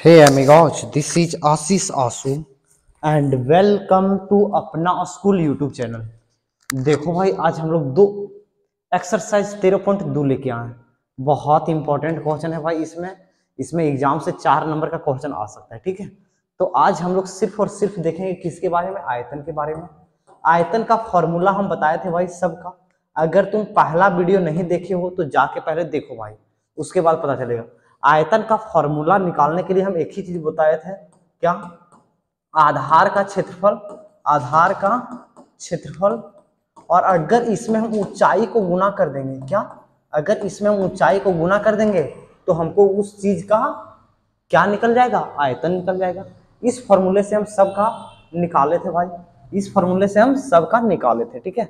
Hey amigos, this is Ashish Asu and welcome to अपना school YouTube channel. देखो भाई, आज हम लोग दो एक्सरसाइज 13.2 लेके आए हैं। बहुत इंपॉर्टेंट क्वेश्चन है भाई। इसमें एग्जाम से 4 नंबर का क्वेश्चन आ सकता है। ठीक है, तो आज हम लोग सिर्फ और सिर्फ देखेंगे किसके बारे में, आयतन के बारे में। आयतन का फॉर्मूला हम बताए थे भाई सबका। अगर तुम पहला वीडियो नहीं देखे हो तो जाके पहले देखो भाई, उसके बाद पता चलेगा। आयतन का फॉर्मूला निकालने के लिए हम एक ही चीज बताए थे, क्या? आधार का क्षेत्रफल, आधार का क्षेत्रफल। और अगर इसमें हम ऊंचाई को गुना कर देंगे, क्या? अगर इसमें हम ऊंचाई को गुना कर देंगे तो हमको उस चीज का क्या निकल जाएगा? आयतन निकल जाएगा। इस फॉर्मूले से हम सबका निकाले थे भाई, इस फॉर्मूले से हम सबका निकाले थे। ठीक है,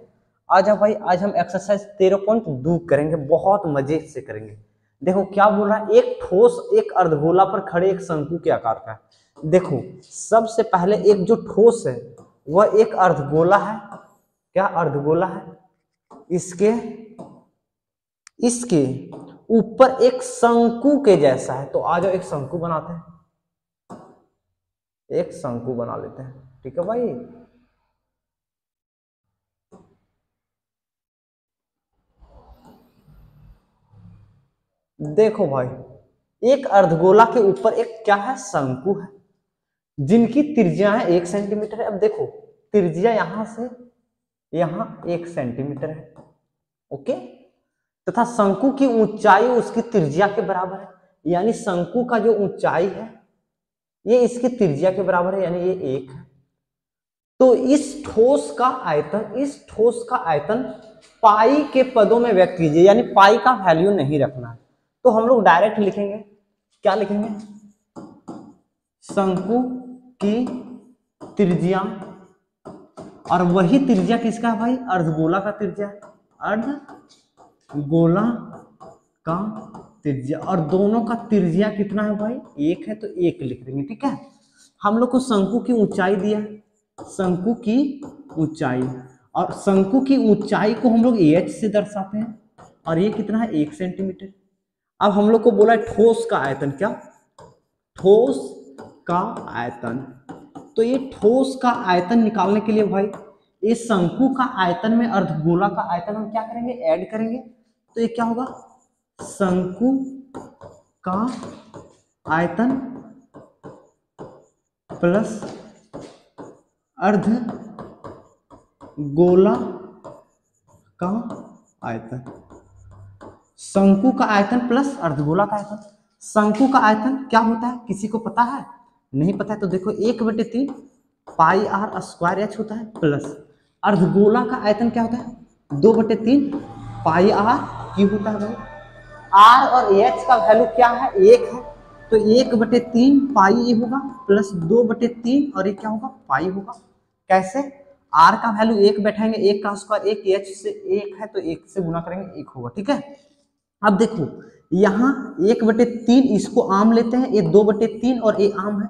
आज हम भाई, आज हम एक्सरसाइज 13.2 करेंगे, बहुत मजे से करेंगे। देखो क्या बोल रहा है, एक ठोस एक अर्धगोला पर खड़े एक शंकु के आकार का है। देखो सबसे पहले एक जो ठोस है वह एक अर्धगोला है, क्या अर्धगोला है। इसके इसके ऊपर एक शंकु के जैसा है, तो आ जाओ एक शंकु बनाते हैं, एक शंकु बना लेते हैं। ठीक है भाई, देखो भाई, एक अर्धगोला के ऊपर एक क्या है? शंकु है, जिनकी त्रिज्या है 1 सेंटीमीटर है। अब देखो त्रिज्या यहां से यहां 1 सेंटीमीटर है, ओके। तथा शंकु की ऊंचाई उसकी त्रिज्या के बराबर है, यानी शंकु का जो ऊंचाई है ये इसकी त्रिज्या के बराबर है, यानी ये 1 है। तो इस ठोस का आयतन, इस ठोस का आयतन पाई के पदों में व्यक्त कीजिए, यानी पाई का वैल्यू नहीं रखना है। तो हम लोग डायरेक्ट लिखेंगे, क्या लिखेंगे? शंकु की त्रिज्या, और वही त्रिज्या किसका है भाई? अर्धगोला का त्रिज्या है, अर्धगोला का त्रिज्या। और दोनों का त्रिज्या कितना है भाई? 1 है, तो 1 लिख देंगे। ठीक है, हम लोग को शंकु की ऊंचाई दिया है, शंकु की ऊंचाई, और शंकु की ऊंचाई को हम लोग एच से दर्शाते हैं, और ये कितना है? 1 सेंटीमीटर। अब हम लोग को बोला है ठोस का आयतन, क्या? ठोस का आयतन। तो ये ठोस का आयतन निकालने के लिए भाई, ये शंकु का आयतन में अर्धगोला का आयतन हम क्या करेंगे? ऐड करेंगे। तो ये क्या होगा? शंकु का आयतन प्लस अर्धगोला का आयतन। शंकु का आयतन प्लस अर्धगोला का आयतन। शंकु का आयतन क्या होता है, किसी को पता है? नहीं पता है तो देखो 1/3 पाई आर स्क्वायर एच होता है, प्लस अर्धगोला का आयतन क्या होता है? 2/3 पाई आर क्यू होता है भाई। आर और एच का वैल्यू क्या है? 1 है, तो 1/3 पाई ये होगा, प्लस 2/3 और ये क्या होगा? पाई होगा। कैसे? आर का वैल्यू 1 बैठाएंगे, 1 का स्क्वायर 1, एच से 1 है तो 1 से गुना करेंगे, 1 होगा। ठीक है, अब देखो यहाँ 1/3 इसको आम लेते हैं, ये 2/3 और ये आम है,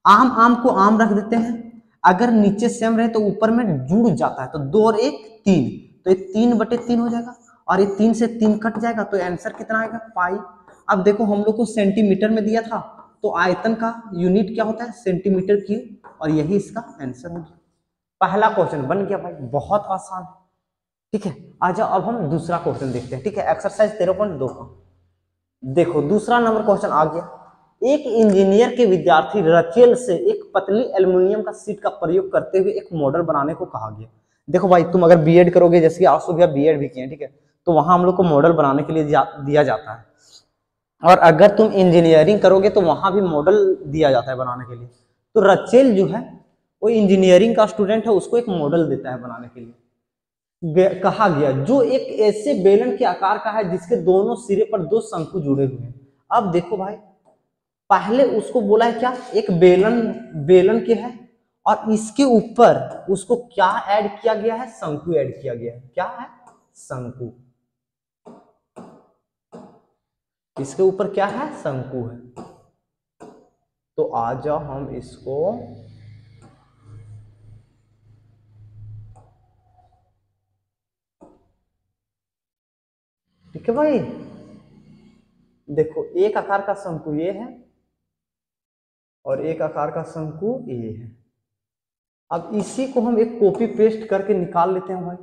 आम आम को आम रख देते हैं। अगर नीचे सेम रहे तो ऊपर में जुड़ जाता है, तो 2 और 1 3, तो ये 3/3 हो जाएगा, और ये 3 से 3 कट जाएगा, तो आंसर कितना आएगा? पाई। अब देखो हम लोग को सेंटीमीटर में दिया था, तो आयतन का यूनिट क्या होता है? सेंटीमीटर क्यूब, और यही इसका आंसर हो गया। पहला क्वेश्चन बन गया भाई, बहुत आसान। ठीक है, आ जाओ अब हम दूसरा क्वेश्चन देखते हैं। ठीक है, एक्सरसाइज 13.2 का देखो दूसरा नंबर क्वेश्चन आ गया। एक इंजीनियर के विद्यार्थी रचेल से एक पतली एल्युमिनियम का सीट का प्रयोग करते हुए एक मॉडल बनाने को कहा गया। देखो भाई, तुम अगर बीएड करोगे, जैसे कि आंसू भैया बीएड भी किए, ठीक है, तो वहां हम लोग को मॉडल बनाने के लिए दिया जाता है। और अगर तुम इंजीनियरिंग करोगे तो वहां भी मॉडल दिया जाता है बनाने के लिए। तो रचेल जो है वो इंजीनियरिंग का स्टूडेंट है, उसको एक मॉडल देता है बनाने के लिए। कहा गया जो एक ऐसे बेलन के आकार का है जिसके दोनों सिरे पर 2 शंकु जुड़े हुए हैं। अब देखो भाई, पहले उसको बोला है क्या? एक बेलन, बेलन के है, और इसके ऊपर उसको क्या ऐड किया गया है? शंकु ऐड किया गया है। क्या है? शंकु। इसके ऊपर क्या है? शंकु है। तो आ जाओ हम इसको, ठीक है भाई, देखो एक आकार का शंकु ये है, और एक आकार का शंकु ए है। अब इसी को हम एक कॉपी पेस्ट करके निकाल लेते हैं भाई,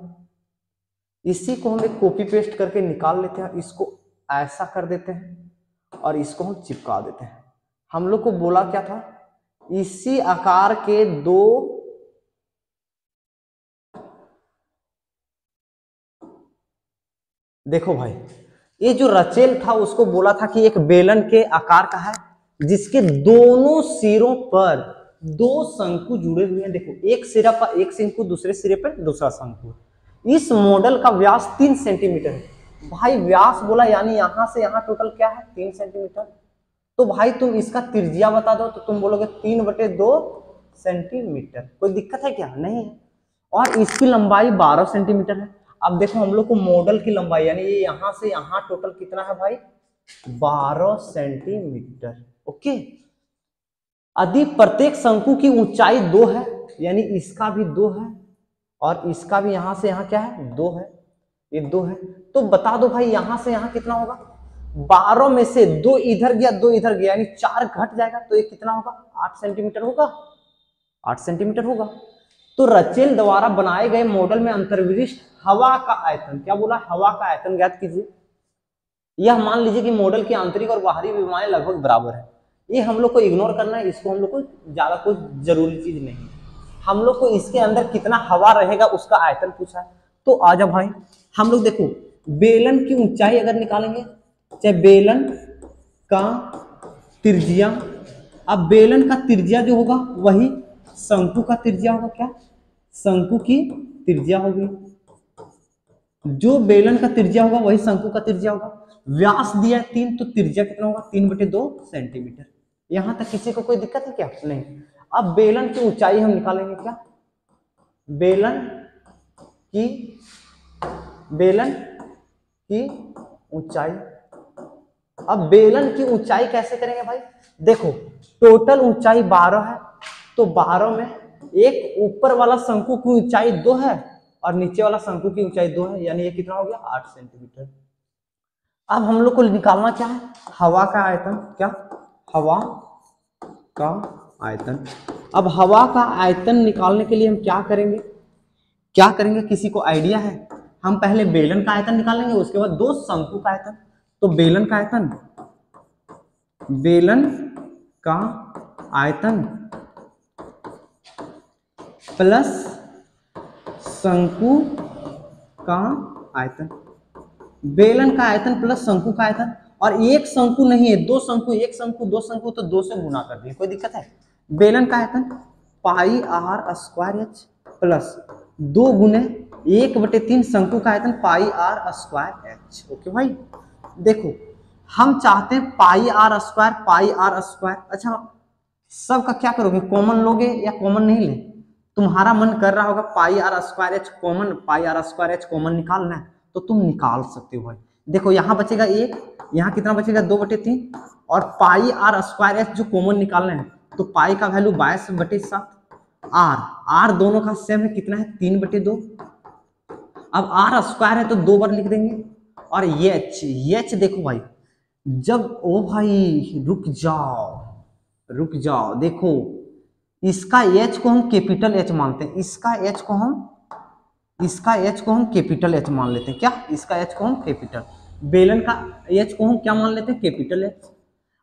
इसी को हम एक कॉपी पेस्ट करके निकाल लेते हैं, इसको ऐसा कर देते हैं और इसको हम चिपका देते हैं। हम लोग को बोला क्या था, इसी आकार के दो देखो भाई, ये जो रचेल था उसको बोला था कि एक बेलन के आकार का है जिसके दोनों सिरों पर दो शंकु जुड़े हुए हैं। देखो एक सिरा पर एक शंकु, दूसरे सिरे पर दूसरा शंकु। इस मॉडल का व्यास 3 सेंटीमीटर है। भाई व्यास बोला यानी यहां से यहां टोटल क्या है 3 सेंटीमीटर। तो भाई तुम इसका त्रिज्या बता दो तो तुम बोलोगे 3/2 सेंटीमीटर। कोई दिक्कत है क्या? नहीं है। और इसकी लंबाई 12 सेंटीमीटर है। अब देखो हम लोग को मॉडल की लंबाई यानी ये यहां से यहां टोटल कितना है भाई 12 सेंटीमीटर। ओके, यदि प्रत्येक शंकु की ऊंचाई 2 है यानी इसका भी 2 है और इसका भी यहां से यहां क्या है 2 है, ये 2 है। तो बता दो भाई यहां से यहां कितना होगा, 12 में से 2 इधर गया 2 इधर गया यानी 4 घट जाएगा तो ये कितना होगा 8 सेंटीमीटर होगा, 8 सेंटीमीटर होगा। तो रचेल द्वारा बनाए गए मॉडल में अंतर्विशिष्ट हवा का आयतन, क्या बोला, हवा का आयतन ज्ञात कीजिए। यह मान लीजिए कि मॉडल की आंतरिक और बाहरी विमाएं लगभग बराबर है। ये हम लोग को इग्नोर करना है, इसको हम लोग को ज्यादा कोई जरूरी चीज नहीं है। हम लोग को इसके अंदर कितना हवा रहेगा उसका आयतन पूछा है। तो आजा भाई हम लोग देखो बेलन की ऊंचाई अगर निकालेंगे, चाहे बेलन का त्रिज्या, अब बेलन का त्रिज्या जो होगा वही शंकु का त्रिज्या होगा, क्या शंकु की त्रिज्या होगी। जो बेलन का त्रिज्या होगा वही शंकु का त्रिज्या होगा। व्यास दिया 3 तो त्रिज्या कितना होगा 3/2 सेंटीमीटर। यहां तक किसी को कोई दिक्कत है क्या? नहीं। अब बेलन की ऊंचाई हम निकालेंगे, क्या बेलन की ऊंचाई। अब बेलन की ऊंचाई कैसे करेंगे भाई, देखो टोटल ऊंचाई 12 है तो 12 में एक ऊपर वाला शंकु की ऊंचाई 2 है और नीचे वाला शंकु की ऊंचाई 2 है यानी ये कितना हो गया 8 सेंटीमीटर। अब हम लोग को निकालना क्या है, हवा का आयतन, क्या हवा का आयतन। अब हवा का आयतन निकालने के लिए हम क्या करेंगे, किसी को आइडिया है? हम पहले बेलन का आयतन निकालेंगे उसके बाद दो शंकु का आयतन। तो बेलन का आयतन प्लस शंकु का आयतन, बेलन का आयतन प्लस शंकु का आयतन। और एक शंकु नहीं है, दो शंकु, एक शंकु दो शंकु तो 2 से गुना कर दिए, कोई दिक्कत है? बेलन का आयतन पाई आर स्क्वायर एच प्लस 2 गुने 1/3 शंकु का आयतन पाई आर स्क्वायर एच। ओके भाई देखो हम चाहते हैं पाई आर स्क्वायर। अच्छा सबका क्या करोगे, कॉमन लोगे या कॉमन नहीं ले? तुम्हारा मन कर रहा होगा pi are square h common, pi are square h common निकालना है तो तुम निकाल सकते हो भाई। देखो यहाँ बचेगा 1, यहाँ कितना बचेगा 2/3 और पाई आर स्क्वायर एच जो कॉमन निकालना है तो पाई का वैल्यू 22/7, आर दोनों का सेम है, कितना है 3/2। अब आर स्क्वायर है तो 2 बार लिख देंगे। और एच देखो भाई जब ओ भाई रुक जाओ देखो इसका एच को हम कैपिटल एच मानते हैं, इसका एच को हम कैपिटल एच मान लेते हैं, क्या इसका एच को हम कैपिटल, बेलन का एच को हम क्या मान लेते हैं कैपिटल एच।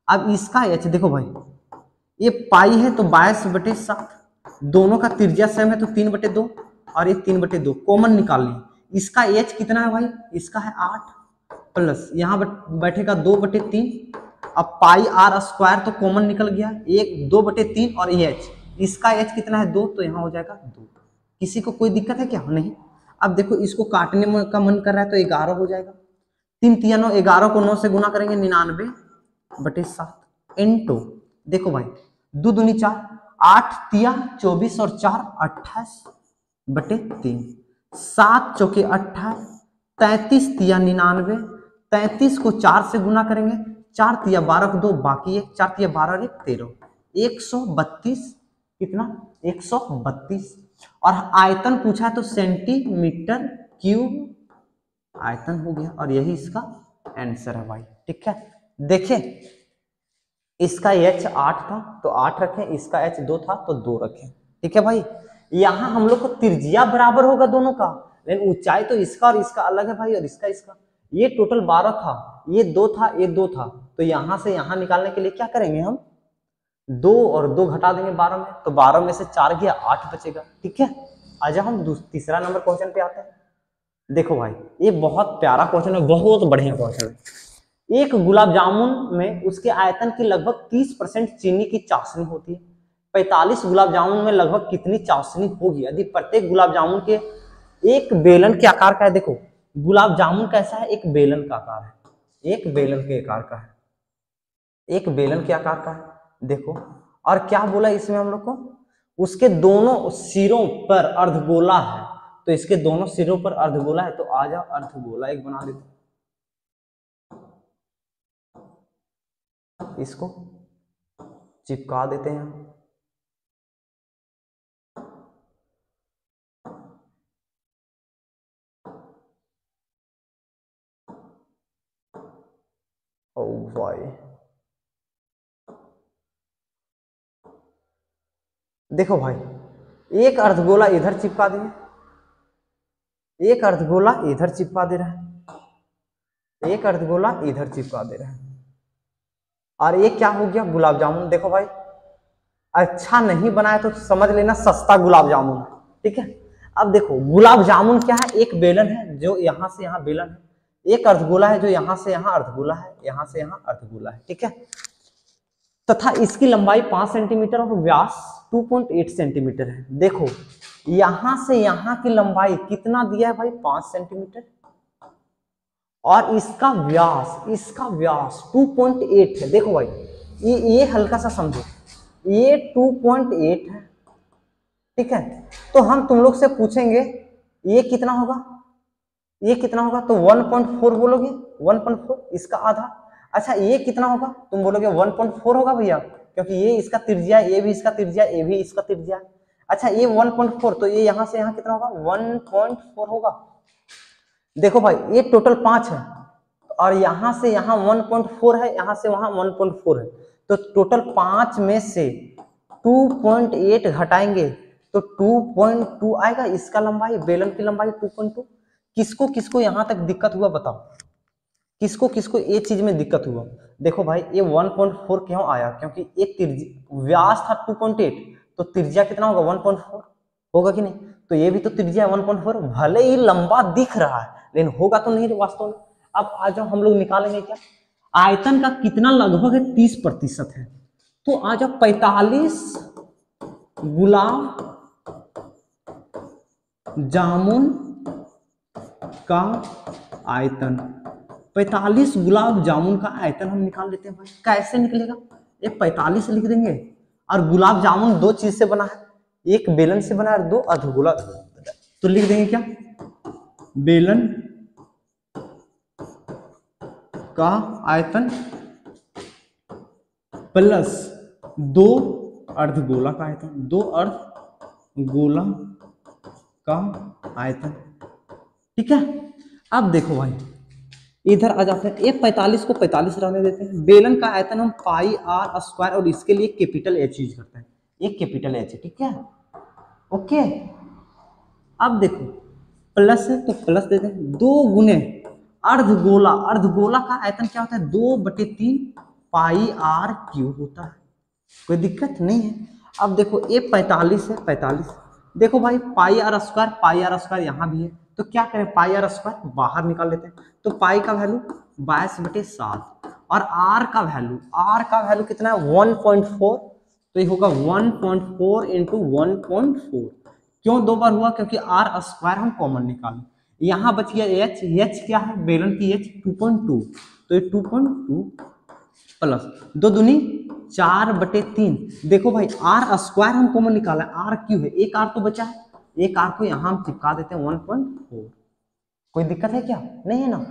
अब इसका एच देखो भाई ये पाई है तो 22/7, दोनों का त्रिज्या सेम है तो 3/2 और ये 3/2 कॉमन निकाल लें। इसका एच कितना है भाई, इसका है 8 प्लस यहाँ बैठेगा 2/3। अब पाई आर स्क्वायर तो कॉमन निकल गया, 2/3 और एच, इसका एच कितना है 2 तो यहाँ हो जाएगा 2। किसी को कोई दिक्कत है क्या? नहीं। अब देखो इसको काटने का मन कर रहा है तो 11 हो जाएगा, 3 तिया 9, 11 को 9 से गुना करेंगे 99/7 इंटू, देखो भाई 2 दूनी 4, 8 तिया 24 और 4 28/3, 7 चौके 28, 33 तिया 99, 33 को 4 से गुना करेंगे, 4 तिया 12 को 2 बाकी है, 4 तिया 12 और 1 13, 132, कितना 132। और आयतन पूछा तो सेंटीमीटर क्यूब आयतन हो गया और यही इसका आंसर है भाई। ठीक है देखिए इसका H 8 था तो 8 रखें, इसका H 2 था तो 2 रखें। ठीक है भाई, यहाँ हम लोग को त्रिज्या बराबर होगा दोनों का, लेकिन ऊंचाई तो इसका और इसका अलग है भाई, और इसका ये टोटल 12 था, ये 2 था, ये 2 था, तो यहाँ से यहाँ निकालने के लिए क्या करेंगे हम, 2 और 2 घटा देंगे 12 में, तो 12 में से 4 गया 8 बचेगा। ठीक है, आज हम तीसरा नंबर क्वेश्चन पे आते हैं। देखो भाई ये बहुत प्यारा क्वेश्चन है, बहुत बढ़िया क्वेश्चन है। एक गुलाब जामुन में उसके आयतन की लगभग 30% चीनी की चाशनी होती है, 45 गुलाब जामुन में लगभग कितनी चाशनी होगी यदि प्रत्येक गुलाब जामुन के एक बेलन के आकार का है। देखो गुलाब जामुन कैसा है, एक बेलन का आकार है, एक बेलन के आकार का है, एक बेलन के आकार का है। देखो और क्या बोला इसमें हम लोग को, उसके दोनों सिरों पर अर्धगोला है, तो इसके दोनों सिरों पर अर्धगोला है, तो आ जाओ अर्धगोला एक बना देते, इसको चिपका देते हैं। ओ भाई देखो भाई एक अर्धगोला इधर चिपका दिए, एक अर्धगोला इधर चिपका दे रहा है, एक अर्धगोला इधर चिपका दे रहा है, और ये क्या हो गया गुलाब जामुन। देखो भाई अच्छा नहीं बनाया तो समझ लेना सस्ता गुलाब जामुन है। ठीक है, अब देखो गुलाब जामुन क्या है, एक बेलन है जो यहाँ से यहाँ बेलन है, एक अर्धगोला है जो यहाँ से यहाँ अर्धगोला है, यहाँ से यहाँ अर्धगोला है। ठीक है, तथा इसकी लंबाई 5 सेंटीमीटर और व्यास 2.8 सेंटीमीटर है। देखो यहां से यहां की लंबाई कितना दिया है भाई, 5 सेंटीमीटर, और इसका व्यास 2.8 है। देखो भाई ये हल्का सा समझो, ये 2.8 है। ठीक है, तो हम तुम लोग से पूछेंगे ये कितना होगा, ये कितना होगा, तो 1.4 बोलोगे, 1.4 इसका आधा। अच्छा ये कितना होगा, तुम बोलोगे 1.4 होगा भैया, क्योंकि ये इसका त्रिज्या, ये भी इसका त्रिज्या, ये भी इसका त्रिज्या। अच्छा ये 1.4, तो ये यहां से यहां कितना होगा, 1.4 होगा। देखो भाई ये टोटल 5 है, और यहां से यहां 1.4 है, यहां से वहां 1.4 है, तो टोटल 5 में से 2.8 घटाएंगे तो 2.2 आएगा। इसका लंबाई, बेलन की लंबाई 2.2। किसको किसको यहां तक दिक्कत हुआ बताओ, किसको किसको ये चीज में दिक्कत हुआ। देखो भाई ये 1.4 क्यों आया, क्योंकि एक व्यास था 2.8, तो त्रिज्या कितना होगा, 1.4 होगा कि नहीं, तो ये भी तो त्रिज्या 1.4, भले ही लंबा दिख रहा है लेकिन होगा तो नहीं वास्तव में। अब आ जाओ हम लोग निकालेंगे क्या, आयतन का कितना लगभग है, 30% है, तो आ जाओ 45 गुलाब जामुन का आयतन, 45 गुलाब जामुन का आयतन हम निकाल लेते हैं भाई। कैसे निकलेगा, ये 45 लिख देंगे, और गुलाब जामुन 2 चीज से बना है, एक बेलन से बना है और 2 अर्धगोला, तो लिख देंगे क्या, बेलन का आयतन प्लस 2 अर्धगोला का आयतन, 2 अर्धगोला का आयतन। ठीक है, अब देखो भाई इधर आ जाते हैं, ये 45 को 45 रहने देते हैं, बेलन का आयतन हम पाई आर स्क्वायर, और इसके लिए कैपिटल एच यूज करते हैं, ये कैपिटल एच है। ठीक है, ओके, अब देखो प्लस है तो प्लस देते हैं, 2 गुने अर्धगोला, अर्धगोला का आयतन क्या होता है, 2/3 पाई आर क्यूब होता है, कोई दिक्कत नहीं है। अब देखो ये 45 है, 45, देखो भाई पाई आर स्क्वायर यहाँ भी है, तो क्या करें, पाई आर स्क्वायर बाहर निकाल लेते हैं, तो पाई का वैल्यू 22/7, और आर का वैल्यू कितना है, 1.4, तो ये होगा 1.4 इंटू 1.4। क्यों 2 बार हुआ, क्योंकि आर स्क्वायर हम कॉमन निकालें, यहां बच गया एच, एच क्या है, बेलन की एच 2.2, तो ये 2.2 प्लस 2 दूनी 4/3। देखो भाई आर स्क्वायर हम कॉमन निकाला, आर क्यों है, एक आर तो बचा है, एक आर को यहां हम चिपका देते हैं 1.4, कोई दिक्कत है क्या, नहीं है ना।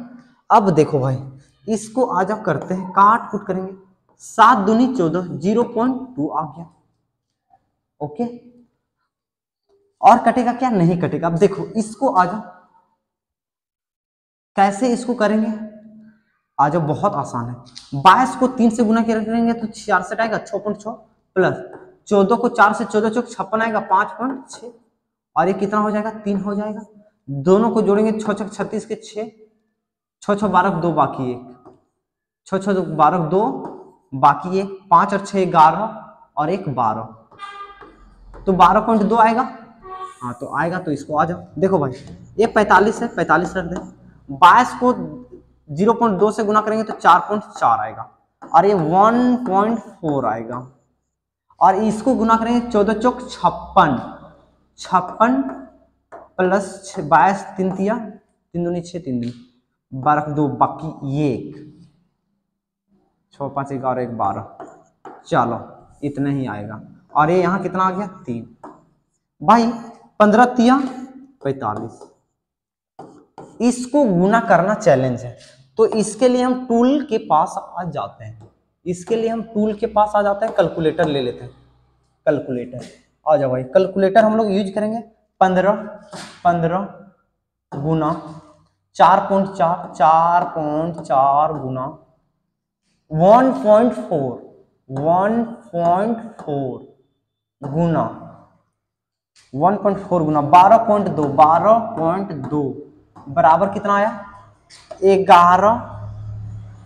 अब देखो भाई इसको आ जाओ करते हैं, काट कूट करेंगे, 7 दूनी 14, 0.2 आ गया। ओके, और कटेगा क्या, नहीं कटेगा। अब देखो इसको आ जाओ, कैसे इसको करेंगे, आ जाओ, बहुत आसान है। 22 को 3 से गुना करेंगे तो 66 आएगा, 6.6 प्लस 14 को 4 से 14 चौक 56 आएगा, 5.6 और ये कितना हो जाएगा, 3 हो जाएगा। दोनों को जोड़ेंगे 6 छक 36 के 6, 6 6 12 2 बाकी 1, 6 6 12 2 बाकी 1, 5 और 6 11 और 1 12, तो 12.2 आएगा। हाँ तो आएगा, तो इसको आ जाओ। देखो भाई ये 45 है, 45 रख दें। 22 को 0.2 से गुना करेंगे तो 4.4 आएगा और ये 1.4 आएगा। और इसको गुना करेंगे 14 चौक 56, 56 प्लस 22 3 तिया 3 दूनी 6 3 दूनी 12 2 बाकी 1, 6 5 11 1 12, चलो इतना ही आएगा। और ये यहाँ कितना आ गया, 3। भाई 15 तिया 45, इसको गुना करना चैलेंज है, तो इसके लिए हम टूल के पास आ जाते हैं। इसके लिए हम टूल के पास आ जाते हैं, कैलकुलेटर ले लेते हैं। कैलकुलेटर आ जाओ भाई, कैलकुलेटर हम लोग यूज करेंगे। 15 गुना 4.4, 4.4 गुना 1.4 गुना 1.4 गुना 12.2 बराबर कितना आया, 11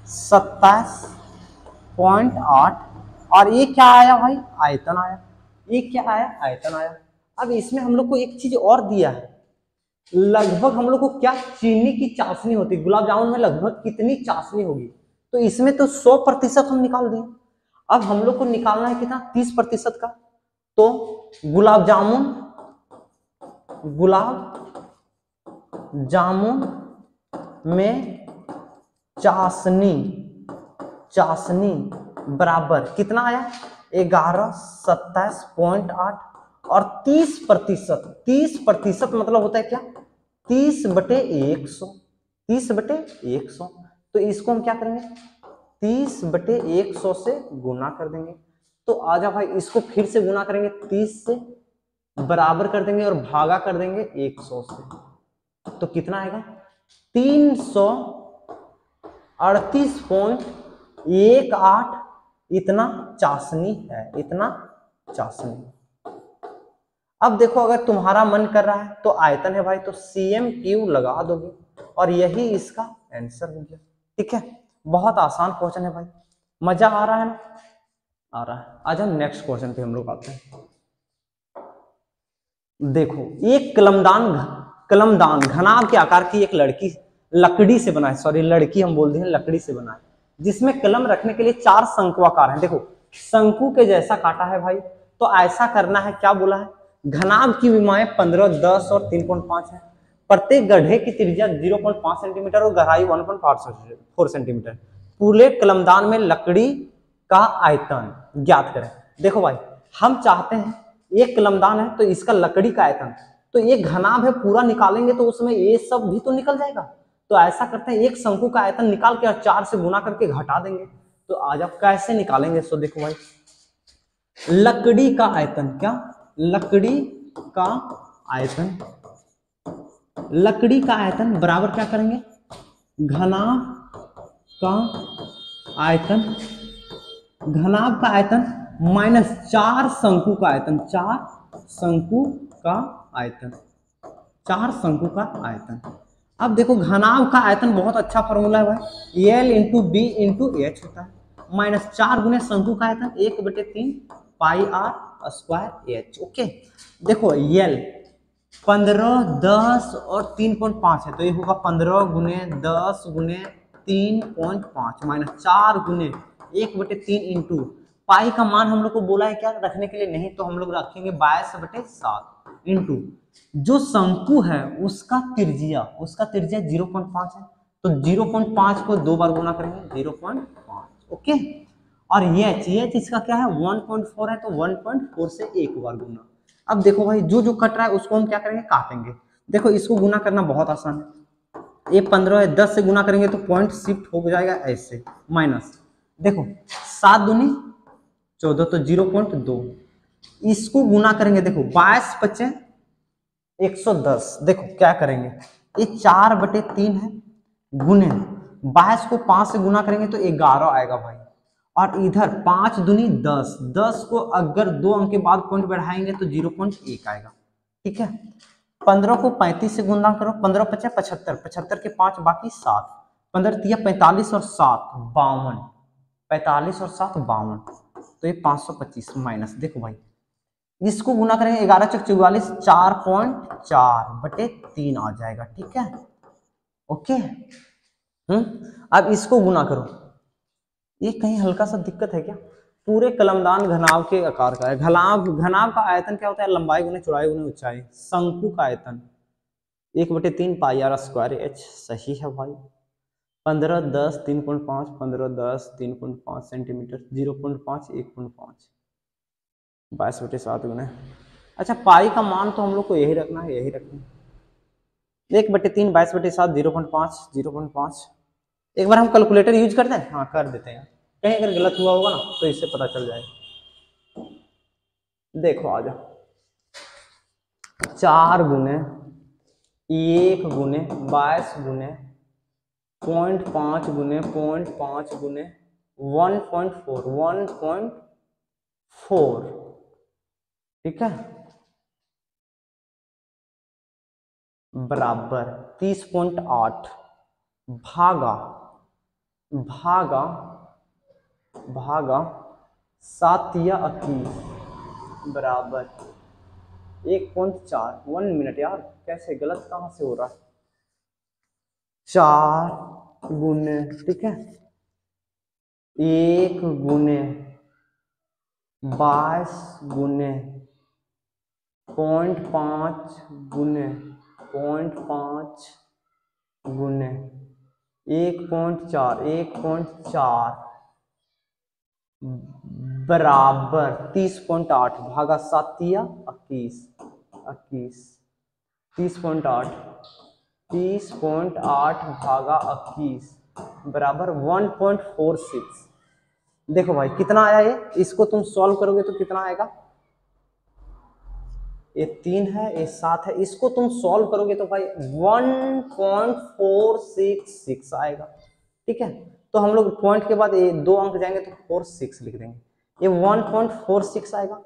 27.8। और ये क्या आया भाई, आयतन आया। ये क्या आया, आयतन आया। अब इसमें हम लोग को एक चीज और दिया है, लगभग हम लोग को क्या, चीनी की चाशनी होती है, गुलाब जामुन में लगभग कितनी चाशनी होगी, तो इसमें तो 100% हम निकाल दिए। अब हम लोग को निकालना है कितना, 30% का। तो गुलाब जामुन में चाशनी बराबर कितना आया, 11 27.8 और 30% मतलब होता है क्या, 30/100, 30/100। तो इसको हम क्या करेंगे, 30/100 से गुना कर देंगे। तो आजा भाई इसको फिर से गुना करेंगे, 30 से बराबर कर देंगे और भागा कर देंगे 100 से, तो कितना आएगा, 338.18 इतना चाशनी है, इतना चाशनी। अब देखो अगर तुम्हारा मन कर रहा है तो आयतन है भाई, तो CM3 लगा दोगे और यही इसका आंसर हो गया। ठीक है, बहुत आसान क्वेश्चन है भाई, मजा आ रहा है ना, आ रहा है। आज हम नेक्स्ट क्वेश्चन पे हम लोग आते हैं। देखो एक कलमदान घनाभ के आकार की एक लकड़ी से बना है, सॉरी लड़की हम बोलते हैं, लकड़ी से बना है, जिसमें कलम रखने के लिए 4 शंकुआकार हैं। देखो शंकु के जैसा काटा है भाई, तो ऐसा करना है, क्या बोला है, घनाभ की विमाएं 15, 10 और 3.5 है। प्रत्येक गड्ढे की त्रिज्या 0.5 सेंटीमीटर और गहराई 1.4 सेंटीमीटर। पूरे कलमदान में लकड़ी का आयतन ज्ञात करें। देखो भाई हम चाहते हैं, एक कलमदान है तो इसका लकड़ी का आयतन, तो एक घनाभ है पूरा निकालेंगे तो उसमें ये सब भी तो निकल जाएगा। तो ऐसा करते हैं, एक शंकु का आयतन निकाल के और 4 से गुना करके घटा देंगे। तो आज आप कैसे निकालेंगे, सो देखो भाई लकड़ी का आयतन, क्या, लकड़ी का आयतन बराबर क्या करेंगे, घनाभ का आयतन माइनस 4 शंकु का आयतन, 4 शंकु का आयतन। अब देखो घनाभ का आयतन बहुत अच्छा फॉर्मूला है भाई, L into B into H होता है, माइनस 4 गुने शंकु का आयतन 1/3 pi are square H. Okay देखो L 15 10 और 3.5 है, तो ये होगा 15 गुने 10 गुने 3.5 माइनस 4 गुने 1/3 इंटू पाई का मान हम लोग को बोला है क्या रखने के लिए, नहीं तो हम लोग रखेंगे 22/7 इंटू जो शंकु है उसका त्रिज्या 0.5 है, तो 0.5 को 2 बार गुना करेंगे 0.5। ओके और ये इसका क्या है 1.4 है, तो 1.4 से 1 बार गुना। अब देखो भाई जो कट रहा है उसको हम क्या करेंगे, काटेंगे। देखो इसको गुना करना बहुत आसान है, ये 15 है, 10 से गुना करेंगे तो पॉइंट शिफ्ट हो जाएगा ऐसे, माइनस देखो 7 दूनी 14 तो 0.2, इसको गुना करेंगे, देखो 22 बचे 110। देखो क्या करेंगे, ये 4/3 है गुने 22 को 5 से गुना करेंगे तो 11 आएगा भाई, और इधर 5 दूनी 10, 10 को अगर 2 अंक के बाद पॉइंट बढ़ाएंगे तो 0.1 आएगा, ठीक है। 15 को 35 से गुना करो, 15 पचे 75, 75 के 5 बाकी 7, 15 तिया 45 और 7 52, 45 और 7 52, तो ये 525 माइनस, देखो भाई इसको गुना करेंगे 11 चक 44, 4.4/3 आ जाएगा, ठीक है, ओके। अब इसको गुना करो, ये कहीं हल्का सा दिक्कत है क्या? पूरे कलमदान घनाव के आकार का है। घनाव का आयतन क्या होता है? लंबाई गुने चौड़ाई गुने ऊंचाई। शंकु का आयतन 1/3 पाई r स्क्वायर h, सही है भाई। 15 10 3.5, 15 10 3.5 सेंटीमीटर, 0.5 1.5, 22/7 गुने। अच्छा पाई का मान तो हम लोग को यही रखना है, यही रखना है। 1/3 22/7 0.5 0.5। एक बार हम कैलकुलेटर यूज कर दें, हाँ कर देते हैं, कहीं अगर गलत हुआ होगा ना तो इससे पता चल जाएगा। देखो आ जाओ, 4 गुने 1 गुने 22 गुने 0.5 गुने 0.5 गुने 1.4, ठीक है, बराबर 30.8 भागा 7 या 21 बराबर 1.4। 1 मिनट यार, कैसे गलत कहां से हो रहा है? 4 गुने, ठीक है, 1 गुने 22 गुने 0.5 गुने 0.5 गुने 1.4 बराबर 30.8 भागा 7 या 21 30.8 भागा 21 बराबर 1.46। देखो भाई कितना आया ये, इसको तुम सॉल्व करोगे तो कितना आएगा? ये 3 है, ये 7 है, इसको तुम सॉल्व करोगे तो भाई 1.466 आएगा, ठीक है। तो हम लोग पॉइंट के बाद ये 2 अंक जाएंगे तो 46 लिख देंगे, ये 1.46 आएगा।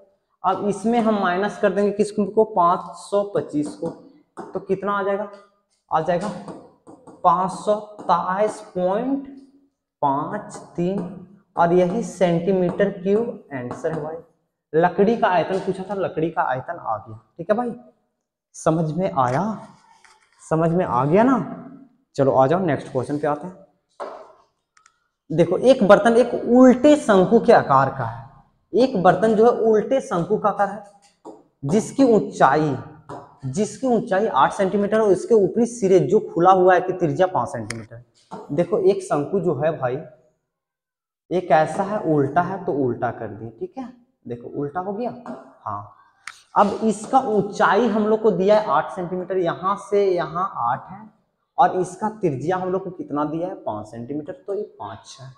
अब इसमें हम माइनस कर देंगे किसको? 525 को, तो कितना आ जाएगा? आ जाएगा 527.53, और यही सेंटीमीटर क्यूब आंसर है भाई। लकड़ी का आयतन पूछा था, लकड़ी का आयतन आ गया, ठीक है भाई। समझ में आया? समझ में आ गया ना? चलो आ जाओ नेक्स्ट क्वेश्चन पे आते हैं। देखो एक बर्तन एक उल्टे शंकु के आकार का है, एक बर्तन जो है उल्टे शंकु का आकार है, जिसकी ऊंचाई 8 सेंटीमीटर और इसके ऊपरी सिरे जो खुला हुआ है कि त्रिज्या 5 सेंटीमीटर। देखो एक शंकु जो है भाई एक ऐसा है, उल्टा है तो उल्टा कर दिए, ठीक है, देखो उल्टा हो गया, हाँ। अब इसका ऊंचाई हम लोग को दिया है 8 सेंटीमीटर, यहां से यहां 8 है, और इसका त्रिज्या हम लोग को कितना दिया है? 5 सेंटीमीटर, तो ये 5 है।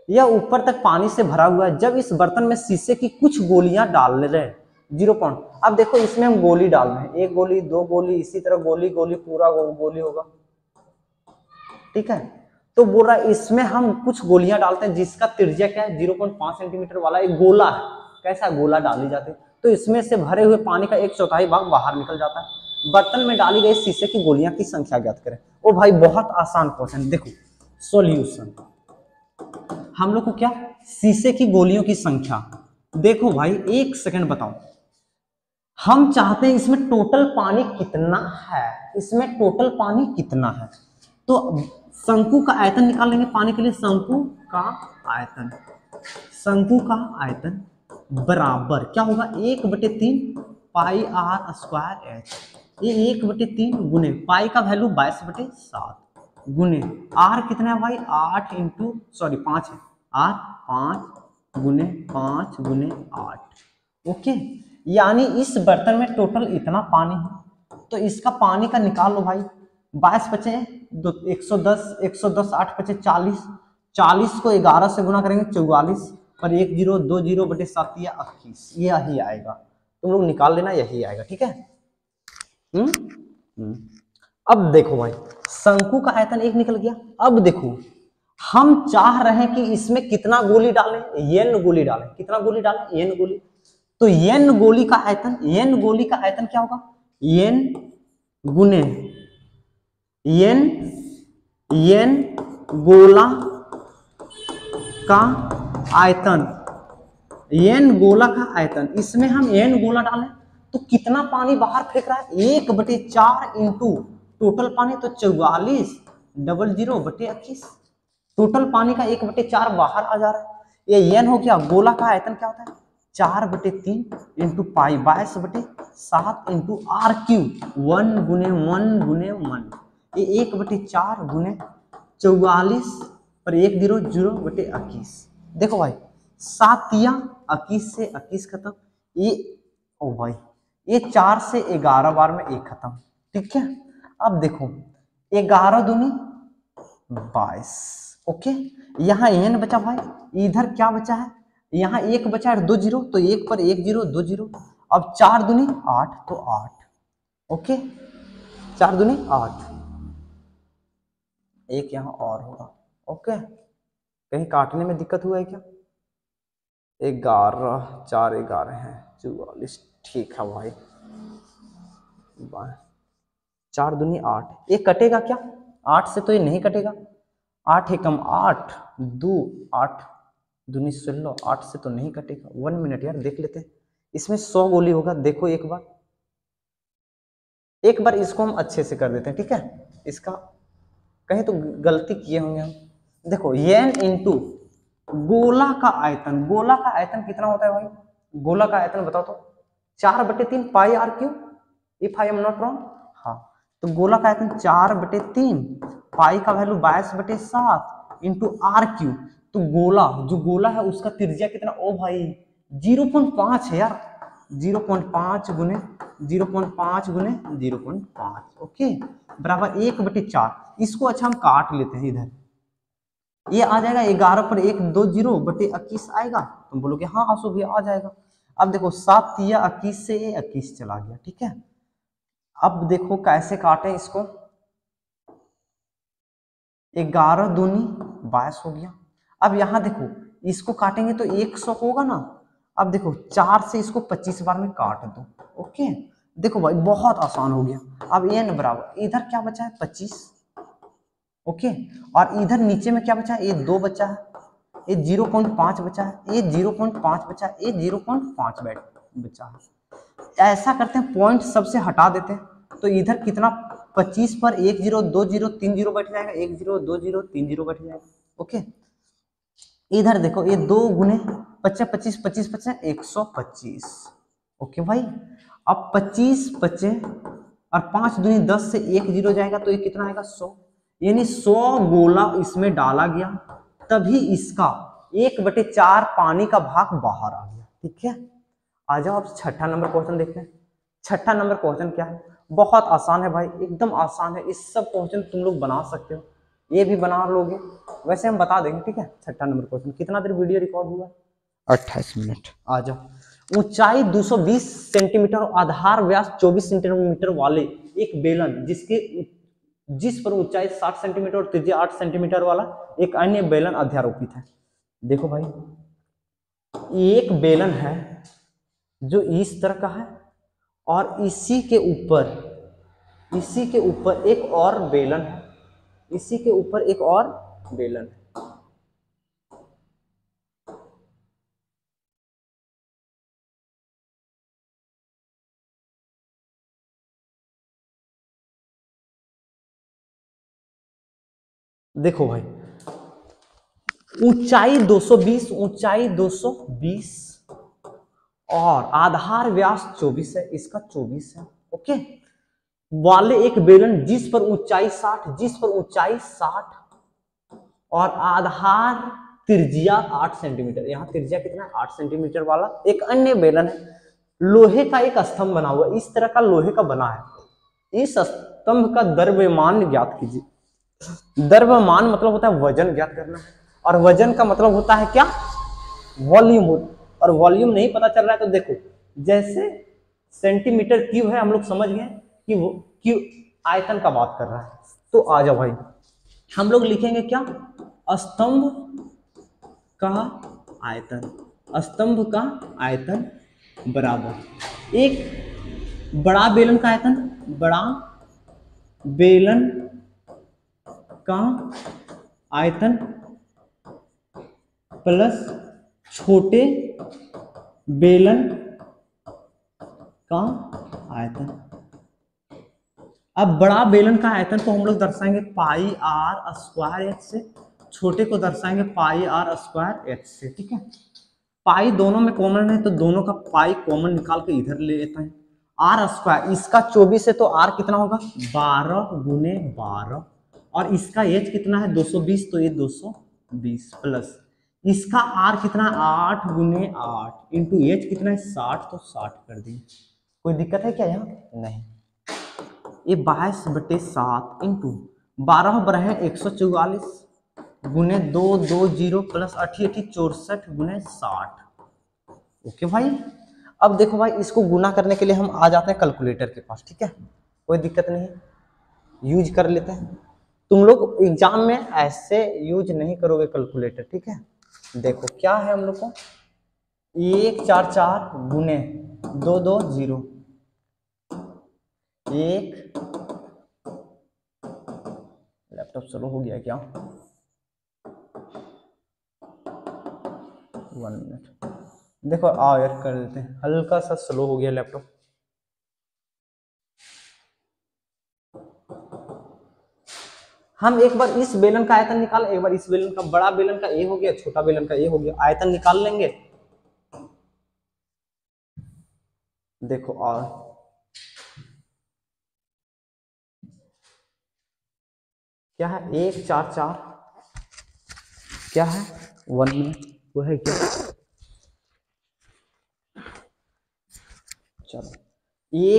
यह ऊपर तक पानी से भरा हुआ है। जब इस बर्तन में शीशे की कुछ गोलियां डाल रहे हैं 0 पॉइंट, अब देखो इसमें हम गोली डाल रहे हैं, 1 गोली 2 गोली, इसी तरह गोली पूरा गोली होगा, ठीक है। तो बोल रहा है इसमें हम कुछ गोलियां डालते हैं जिसका त्रिज्या क्या है? 0.5 सेंटीमीटर वाला एक गोला है, कैसा गोला डाली जाती है, तो इसमें से भरे हुए पानी का 1/4 भाग बाहर निकल जाता है। बर्तन में डाली गई शीशे की गोलियां की संख्या ज्ञात करें। ओ भाई बहुत आसान क्वेश्चन, देखो सॉल्यूशन, हम लोग को क्या? शीशे की गोलियों की संख्या। देखो भाई 1 सेकंड बताओ, हम चाहते हैं इसमें टोटल पानी कितना है, इसमें टोटल पानी कितना है, तो शंकु का आयतन निकाल लेंगे पानी के लिए। शंकु का आयतन बराबर क्या होगा? 1/3 पाई r स्क्वायर h, ये 1/3 गुने पाई का वैल्यू 22/7 गुने r कितना है भाई? 5 है, r 5 गुने 5 गुने 8, ओके। यानी इस बर्तन में टोटल इतना पानी है, तो इसका पानी का निकाल लो भाई। 22 बचे 110 8 बचे 40, 40 को 11 से गुना करेंगे 44, और 1 0 2 0/7 या 21, यही आएगा, तुम लोग निकाल लेना, यही आएगा, ठीक है। अब देखो भाई, शंकु का आयतन एक निकल गया। अब देखो हम चाह रहे हैं कि इसमें कितना गोली डालें, एन गोली डालें। कितना गोली डालें? एन गोली। तो एन गोली का आयतन, एन गोली का आयतन क्या होगा? एन गुने एन, एन गोला का आयतन, एन गोला का आयतन। इसमें हम एन गोला डालें तो कितना पानी बाहर फेंक रहा है? 1/4 इंटू टोटल पानी तो 44 00/21। टोटल पानी का 1/4 बाहर आ जा रहा है। ये एन हो गया। गोला का आयतन क्या होता है? 4/3 into pi 22/7 into R cube 1 गुने 1 गुने 1। ये 1/4 गुने 44 पर 1 0 0/21। देखो भाई 7 या 21 से 21 खत्म। ये ओ भाई ये 4 से 11 बार में 1 खत्म। ठीक है। अब देखो 11 दूनी 22। ओके। यहाँ एन बचा भाई, इधर क्या बचा है? यहाँ 1 बचा है 2 0, तो 1 पर 1 0 2 0। अब 4 दूनी 8 तो 8। ओके 4 दूनी 8। एक यहाँ और होगा। ओके कहीं काटने में दिक्कत हुआ है क्या? 11 4 11 है 44। ठीक है भाई 4 दूनी 8। ये कटेगा क्या? 8 से तो ये नहीं कटेगा। 8 एकम 8 2 8 दूनी 16। 8 से तो नहीं कटेगा। 1 मिनट यार देख लेते हैं। इसमें 100 गोली होगा। देखो एक बार इसको हम अच्छे से कर देते हैं। ठीक है। इसका कहीं तो गलती किए होंगे हम। देखो एन इंटू गोला का आयतन। गोला का आयतन कितना होता है भाई? गोला का आयतन बताओ तो। 4/3 pi r cube, if I am not wrong. हाँ तो गोला का आयतन 4/3 पाई का वैल्यू 22/7 इंटू आर क्यू। तो गोला जो गोला है उसका त्रिज्या कितना? ओ भाई 0.5 है यार। 0.5 गुने 0.5 गुने 0.5। ओके बराबर 1/4। इसको अच्छा हम काट लेते हैं। इधर ये आ जाएगा 11 पर 1 2 0/21 आएगा। तुम बोलोगे हाँ आंसू भैया आ जाएगा। अब देखो 7 या 21 से 21 चला गया। ठीक है। अब देखो कैसे काटें इसको। 11 दूनी 22 हो गया। अब यहाँ देखो इसको काटेंगे तो 100 होगा ना। अब देखो 4 से इसको 25 बार में काट दो। ओके देखो भाई बहुत आसान हो गया। अब एन बराबर इधर क्या बचा है? 25। ओके और इधर नीचे में क्या बचा है? ये 2 बचा है, ये 0.5 बचा है, ये 0.5 बचा है, ये 0.5 बचा है। ऐसा करते हैं पॉइंट सबसे हटा देते हैं। तो इधर कितना? 25 पर 1 0 2 0 3 0 बैठ जाएगा। 1 0 2 0 3 0 बैठ जाएगा। ओके इधर देखो ये 2 गुने 25 25 25 25 125। ओके भाई अब 25 बचे और 5 दूनी 10 से 1 0 जाएगा तो ये कितना आएगा? 100। यानी 100 गोला इसमें डाला गया तभी इसका 1/4 पानी का भाग बाहर आ गया। ठीक है। आ जाओ अब छठा नंबर क्वेश्चन देखते हैं। छठा नंबर क्वेश्चन क्या है? बहुत आसान है भाई, एकदम आसान है। इस सब क्वेश्चन तुम लोग बना सकते हो, ये भी बना लोगे। वैसे हम बता देंगे। ठीक है। छठा नंबर क्वेश्चन। कितना देर वीडियो रिकॉर्ड हुआ? 28 मिनट। आ जाओ। ऊंचाई 220 सेंटीमीटर और आधार व्यास 24 सेंटीमीटर वाले एक बेलन जिस पर ऊंचाई 60 सेंटीमीटर और त्रिज्या 8 सेंटीमीटर वाला एक अन्य बेलन अध्यारोपित है। देखो भाई एक बेलन है जो इस तरह का है और इसी के ऊपर एक और बेलन है। इसी के ऊपर एक और बेलन है। देखो भाई ऊंचाई 220 और आधार व्यास 24 है। इसका 24 है। ओके वाले एक बेलन जिस पर ऊंचाई 60 और आधार त्रिज्या 8 सेंटीमीटर। यहाँ त्रिज्या कितना है? 8 सेंटीमीटर वाला एक अन्य बेलन है। लोहे का एक स्तंभ बना हुआ इस तरह का लोहे का बना है। इस स्तंभ का द्रव्यमान ज्ञात कीजिए। द्रव्यमान मतलब होता है वजन ज्ञात करना और वजन का मतलब होता है क्या? वॉल्यूम। और वॉल्यूम नहीं पता चल रहा है तो देखो जैसे सेंटीमीटर क्यूब है हम लोग समझ गए कि वो क्यू आयतन का बात कर रहा है। तो आ जाओ भाई, हम लोग लिखेंगे क्या, स्तंभ का आयतन, स्तंभ का आयतन बराबर एक बड़ा बेलन का आयतन, बड़ा बेलन का आयतन प्लस छोटे बेलन का आयतन। अब बड़ा बेलन का आयतन को हम लोग दर्शाएंगे पाई आर स्क्वायर एच से, छोटे को दर्शाएंगे पाई आर स्क्वायर एच से। ठीक है, पाई दोनों में कॉमन है तो दोनों का पाई कॉमन निकाल के इधर ले लेते हैं। आर स्क्वायर इसका 24 है तो आर कितना होगा 12 गुने 12, और इसका एच कितना है 220 तो ये 220 प्लस इसका आर कितना 8 गुने 8 इंटू एच कितना है 60 तो 60 कर दिए। कोई दिक्कत है क्या यहाँ? नहीं। ये 22/7 इंटू 12 बड़ा है 144 गुने 220 प्लस 88 64 गुने 60। ओके भाई, अब देखो भाई इसको गुना करने के लिए हम आ जाते हैं कैलकुलेटर के पास। ठीक है, कोई दिक्कत नहीं, यूज कर लेते हैं। तुम लोग एग्जाम में ऐसे यूज नहीं करोगे कैलकुलेटर। ठीक है, देखो क्या है हम लोग को 144 गुने 220 एक, लैपटॉप स्लो हो गया क्या? 1 मिनट, देखो यार कर देते हैं, हल्का सा स्लो हो गया लैपटॉप। हम एक बार इस बेलन का आयतन निकाल, एक बार इस बेलन का, बड़ा बेलन का ए हो गया, छोटा बेलन का ए हो गया, आयतन निकाल लेंगे। देखो और क्या है 144 क्या है 1 मिनट वो है क्या, चलो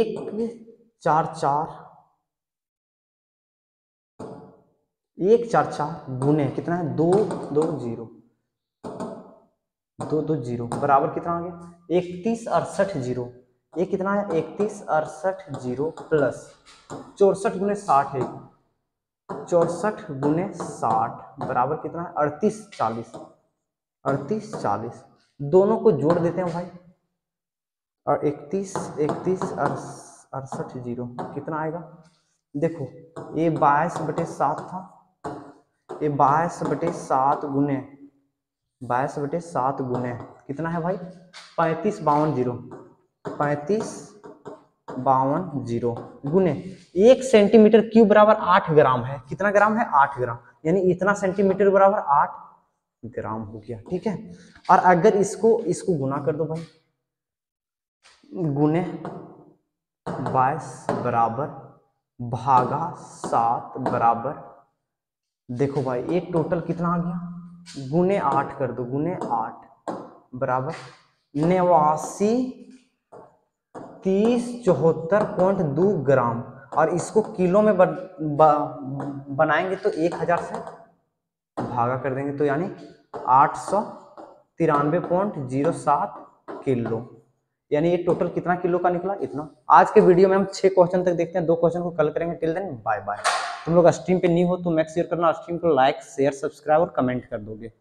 144 गुने कितना है 220 बराबर कितना आ गया 3168 ये कितना है 3168 प्लस 64 गुने 60 है 64 गुने 60 बराबर कितना है 3840 दोनों को जोड़ देते हैं भाई, और 68 कितना आएगा, देखो ये 22/7 था, ये 22/7 गुने 22/7 गुने कितना है भाई 3552 गुने 1 सेंटीमीटर क्यूब बराबर 8 ग्राम है। कितना ग्राम है 8 ग्राम, यानी इतना सेंटीमीटर बराबर 8 ग्राम हो गया। ठीक है, और अगर इसको गुना कर दो भाई, गुने 22 बराबर भागा 7 बराबर, देखो भाई ये टोटल कितना आ गया, गुने 8 कर दो, गुने 8 बराबर 89 3074.2 ग्राम, और इसको किलो में बनाएंगे तो 1000 से भागा कर देंगे तो यानी 893.07 किलो, यानी ये टोटल कितना किलो का निकला इतना। आज के वीडियो में हम 6 क्वेश्चन तक देखते हैं, 2 क्वेश्चन को कल करेंगे। Till then bye bye. तुम लोग स्ट्रीम पे नहीं हो तो मेक श्योर करना स्ट्रीम को लाइक शेयर सब्सक्राइब और कमेंट कर दोगे।